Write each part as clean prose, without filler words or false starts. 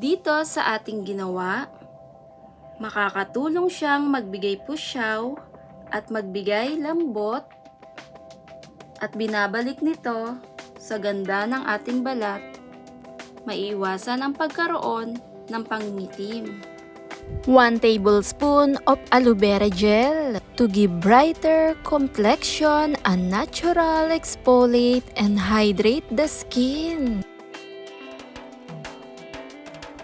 Dito sa ating ginawa, makakatulong siyang magbigay pusyaw at magbigay lambot at binabalik nito sa ganda ng ating balat, maiiwasan ang pagkaroon ng pangingitim. 1 tablespoon of aloe vera gel to give brighter complexion and natural exfoliate and hydrate the skin.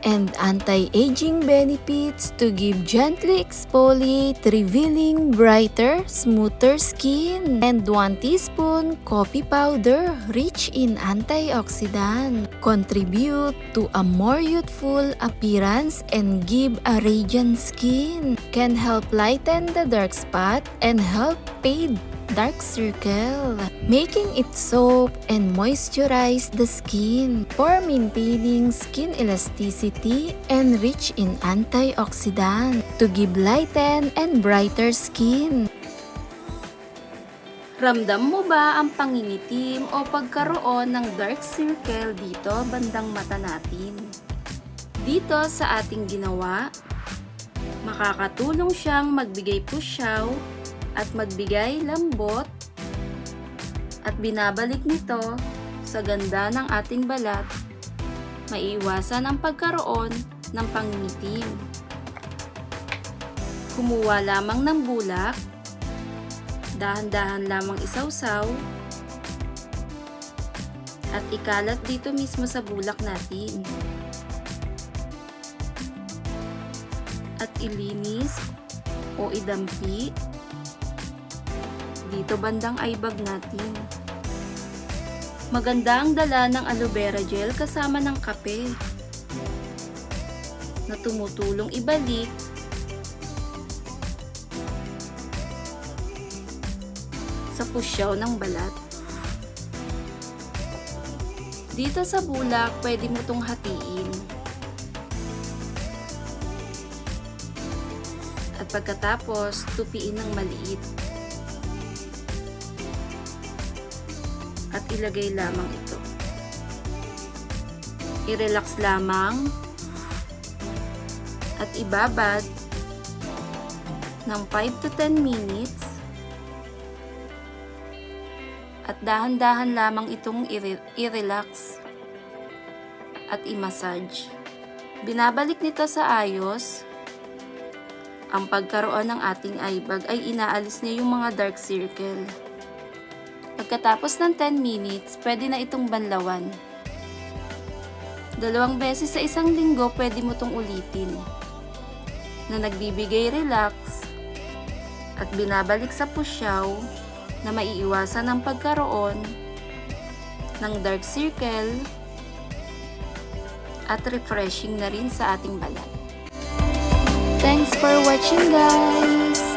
And anti-aging benefits to give gently exfoliate, revealing brighter, smoother skin. And 1 teaspoon coffee powder rich in antioxidant. Contribute to a more youthful appearance and give a radiant skin. Can help lighten the dark spot and help fade dark circle, making it soft and moisturize the skin for maintaining skin elasticity and rich in antioxidant to give lighten and brighter skin. Ramdam mo ba ang pangingitim o pagkaroon ng dark circle dito bandang mata natin? Dito sa ating ginawa, makakatulong siyang magbigay pusyaw at magbigay lambot at binabalik nito sa ganda ng ating balat, maiiwasan ang pagkaroon ng pangingitim. Kumuha lamang ng bulak, dahan-dahan lamang isawsaw at ikalat dito mismo sa bulak natin at ilinis o idampi dito bandang aibag natin. Maganda ang dala ng aloe vera gel kasama ng kape na tumutulong ibalik sa pusyaw ng balat. Dito sa bulak, pwede mo itong hatiin. At pagkatapos, tupiin ng maliit. At ilagay lamang ito. I-relax lamang at ibabad ng 5 to 10 minutes at dahan-dahan lamang itong i-relax at i-massage. Binabalik nito sa ayos. Ang pagkaroon ng ating eyebag ay inaalis niya yung mga dark circle. Pagkatapos ng 10 minutes, pwede na itong banlawan. 2 beses sa isang linggo, pwede mo itong ulitin. Na nagbibigay relax at binabalik sa pusyaw na maiiwasan ang pagkaroon ng dark circle at refreshing na rin sa ating balat. Thanks for watching, guys!